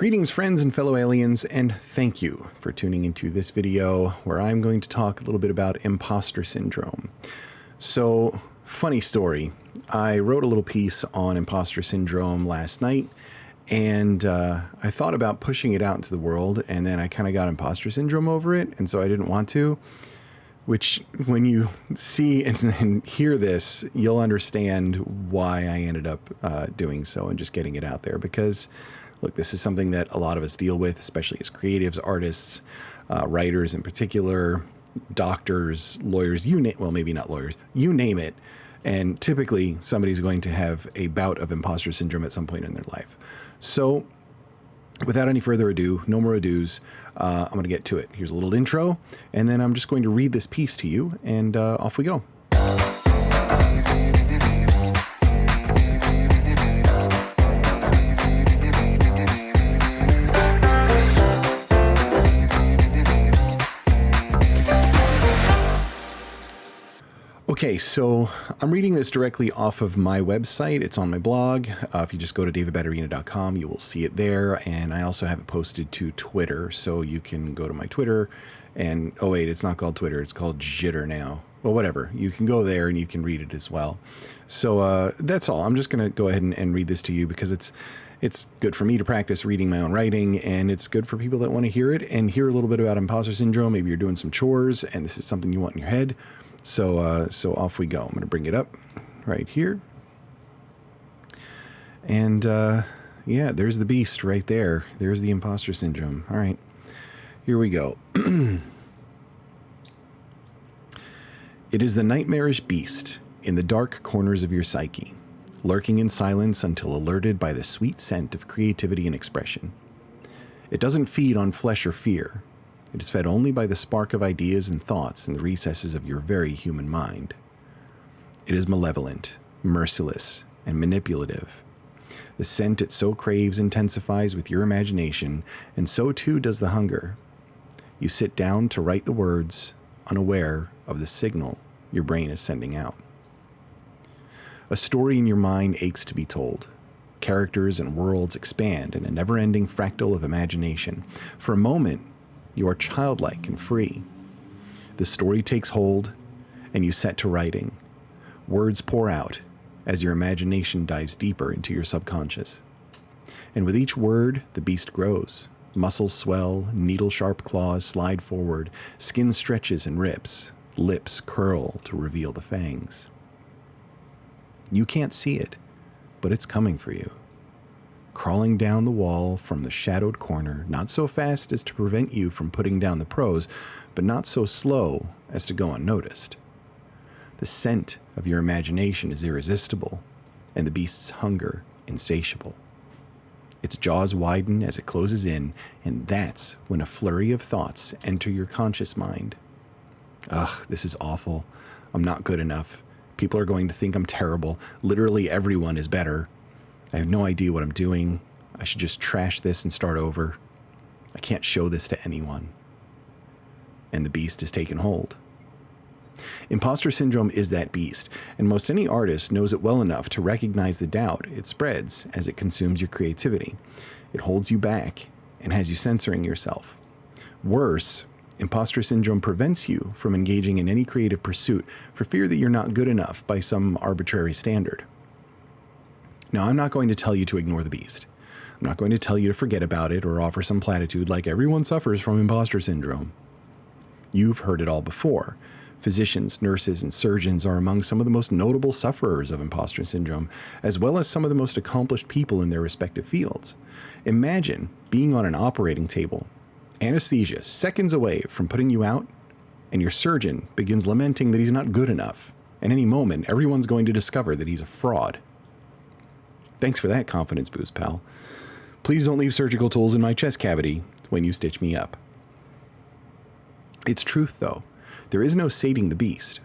Greetings, friends and fellow aliens, and thank you for tuning into this video where I'm going to talk a little bit about imposter syndrome. So, funny story. I wrote a little piece on imposter syndrome last night, and I thought about pushing it out into the world, and then I kind of got imposter syndrome over it, and so I didn't want to. Which, when you see and hear this, you'll understand why I ended up doing so and just getting it out there. Because, look, this is something that a lot of us deal with, especially as creatives, artists, writers in particular, doctors, lawyers, well, maybe not lawyers, you name it. And typically, somebody's going to have a bout of imposter syndrome at some point in their life. So, without any further ado, no more ados, I'm going to get to it. Here's a little intro, and then I'm just going to read this piece to you, and off we go. Okay, so I'm reading this directly off of my website. It's on my blog. If you just go to davidbatterina.com, you will see it there. And I also have it posted to Twitter, so you can go to my Twitter. And, oh wait, it's not called Twitter. It's called Jitter now. Well, whatever. You can go there and you can read it as well. So that's all. I'm just going to go ahead and read this to you because it's good for me to practice reading my own writing, and it's good for people that want to hear it and hear a little bit about imposter syndrome. Maybe you're doing some chores and this is something you want in your head. So off we go. I'm going to bring it up right here. And, yeah, there's the beast right there. There's the imposter syndrome. All right, here we go. It is the nightmarish beast in the dark corners of your psyche, lurking in silence until alerted by the sweet scent of creativity and expression. It doesn't feed on flesh or fear. It is fed only by the spark of ideas and thoughts in the recesses of your very human mind. It is malevolent, merciless, and manipulative. The scent it so craves intensifies with your imagination, and so too does the hunger. You sit down to write the words, unaware of the signal your brain is sending out. A story in your mind aches to be told. Characters and worlds expand in a never-ending fractal of imagination. For a moment, you are childlike and free. The story takes hold, and you set to writing. Words pour out as your imagination dives deeper into your subconscious. And with each word, the beast grows. Muscles swell, needle-sharp claws slide forward, skin stretches and rips, lips curl to reveal the fangs. You can't see it, but it's coming for you. Crawling down the wall from the shadowed corner, not so fast as to prevent you from putting down the prose, but not so slow as to go unnoticed. The scent of your imagination is irresistible, and the beast's hunger insatiable. Its jaws widen as it closes in, and that's when a flurry of thoughts enter your conscious mind. Ugh, this is awful. I'm not good enough. People are going to think I'm terrible. Literally everyone is better. I have no idea what I'm doing. I should just trash this and start over. I can't show this to anyone. And the beast has taken hold. Imposter syndrome is that beast, and most any artist knows it well enough to recognize the doubt it spreads as it consumes your creativity. It holds you back and has you censoring yourself. Worse, imposter syndrome prevents you from engaging in any creative pursuit for fear that you're not good enough by some arbitrary standard. Now, I'm not going to tell you to ignore the beast. I'm not going to tell you to forget about it or offer some platitude like everyone suffers from imposter syndrome. You've heard it all before. Physicians, nurses, and surgeons are among some of the most notable sufferers of imposter syndrome, as well as some of the most accomplished people in their respective fields. Imagine being on an operating table, anesthesia seconds away from putting you out, and your surgeon begins lamenting that he's not good enough. At any moment, everyone's going to discover that he's a fraud. Thanks for that confidence boost, pal. Please don't leave surgical tools in my chest cavity when you stitch me up. It's truth, though. There is no sating the beast.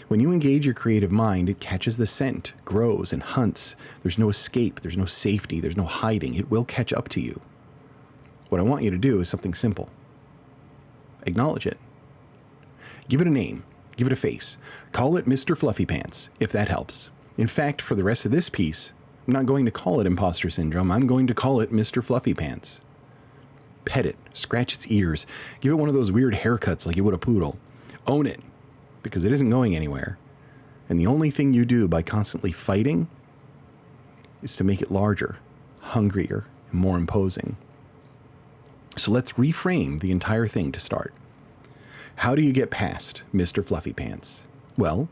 When you engage your creative mind, it catches the scent, grows, and hunts. There's no escape, there's no safety, there's no hiding. It will catch up to you. What I want you to do is something simple. Acknowledge it. Give it a name. Give it a face. Call it Mr. Fluffy Pants, if that helps. In fact, for the rest of this piece, I'm not going to call it imposter syndrome. I'm going to call it Mr. Fluffy Pants. Pet it, scratch its ears, give it one of those weird haircuts like you would a poodle. Own it, because it isn't going anywhere. And the only thing you do by constantly fighting is to make it larger, hungrier, and more imposing. So let's reframe the entire thing to start. How do you get past Mr. Fluffy Pants? Well,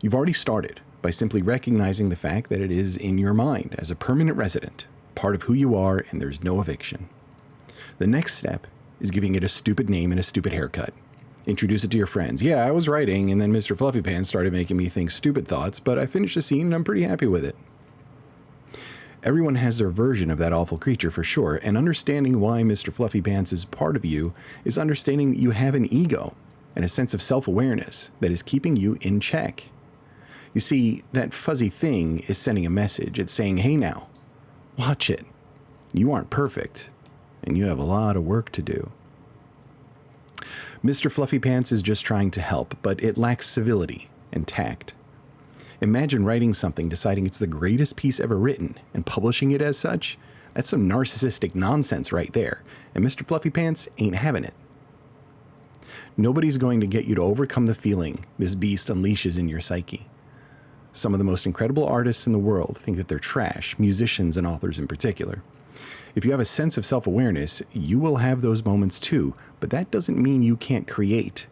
you've already started by simply recognizing the fact that it is in your mind as a permanent resident, part of who you are, and there's no eviction. The next step is giving it a stupid name and a stupid haircut. Introduce it to your friends. Yeah, I was writing, and then Mr. Fluffy Pants started making me think stupid thoughts, but I finished the scene and I'm pretty happy with it. Everyone has their version of that awful creature for sure, and understanding why Mr. Fluffy Pants is part of you is understanding that you have an ego and a sense of self-awareness that is keeping you in check. You see, that fuzzy thing is sending a message. It's saying, hey now, watch it. You aren't perfect, and you have a lot of work to do. Mr. Fluffy Pants is just trying to help, but it lacks civility and tact. Imagine writing something, deciding it's the greatest piece ever written, and publishing it as such. That's some narcissistic nonsense right there, and Mr. Fluffy Pants ain't having it. Nobody's going to get you to overcome the feeling this beast unleashes in your psyche. Some of the most incredible artists in the world think that they're trash, musicians and authors in particular. If you have a sense of self-awareness, you will have those moments too, but that doesn't mean you can't create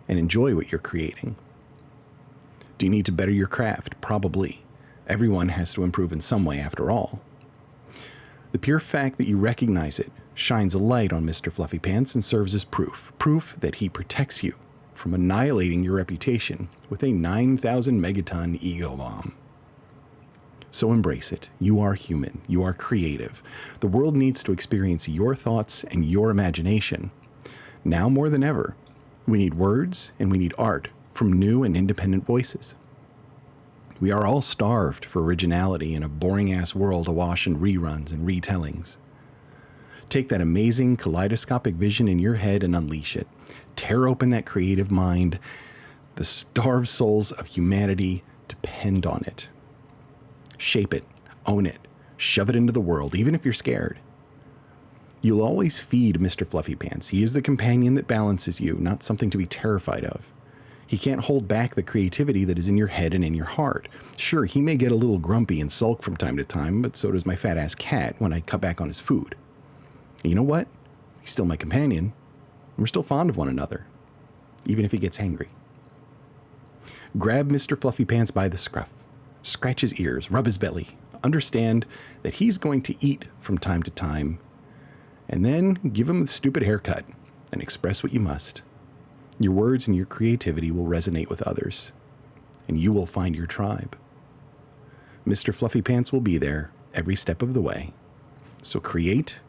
and enjoy what you're creating. Do you need to better your craft? Probably. Everyone has to improve in some way after all. The pure fact that you recognize it shines a light on Mr. Fluffy Pants and serves as proof that he protects you from annihilating your reputation with a 9,000 megaton ego bomb. So embrace it. You are human. You are creative. The world needs to experience your thoughts and your imagination. Now more than ever, we need words and we need art from new and independent voices. We are all starved for originality in a boring-ass world awash in reruns and retellings. Take that amazing kaleidoscopic vision in your head and unleash it. Tear open that creative mind. The starved souls of humanity depend on it. Shape it, own it, shove it into the world, even if you're scared. You'll always feed Mr. Fluffy Pants. He is the companion that balances you, not something to be terrified of. He can't hold back the creativity that is in your head and in your heart. Sure, he may get a little grumpy and sulk from time to time, but so does my fat-ass cat when I cut back on his food. And you know what? He's still my companion, and we're still fond of one another, even if he gets hangry. Grab Mr. Fluffy Pants by the scruff, scratch his ears, rub his belly, understand that he's going to eat from time to time, and then give him the stupid haircut and express what you must. Your words and your creativity will resonate with others, and you will find your tribe. Mr. Fluffy Pants will be there every step of the way. So create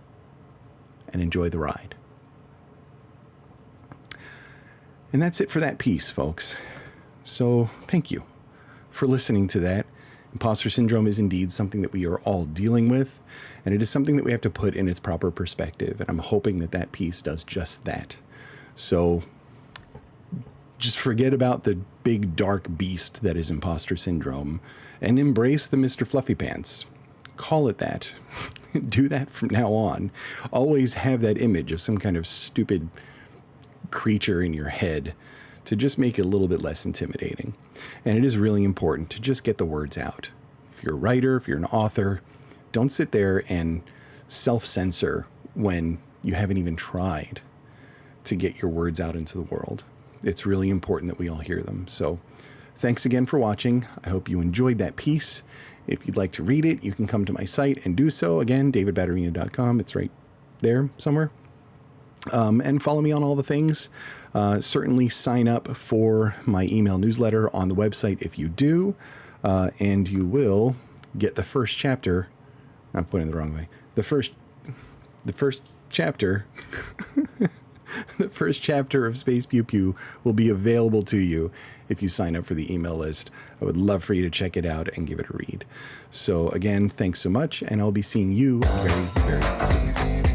and enjoy the ride. And that's it for that piece, folks. So thank you for listening to that. Imposter syndrome is indeed something that we are all dealing with, and it is something that we have to put in its proper perspective, and I'm hoping that that piece does just that. So just forget about the big dark beast that is imposter syndrome and embrace the Mr. Fluffy Pants. Call it that. Do that from now on. Always have that image of some kind of stupid creature in your head to just make it a little bit less intimidating. And it is really important to just get the words out. If you're a writer, if you're an author, don't sit there and self-censor when you haven't even tried to get your words out into the world. It's really important that we all hear them. So thanks again for watching. I hope you enjoyed that piece. If you'd like to read it, you can come to my site and do so. Again, davidbatterina.com. It's right there somewhere. And follow me on all the things. Certainly sign up for my email newsletter on the website if you do. And you will get the first chapter. I'm putting it the wrong way. The first chapter... The first chapter of Space Pew Pew will be available to you if you sign up for the email list. I would love for you to check it out and give it a read. So again, thanks so much, and I'll be seeing you very, very soon.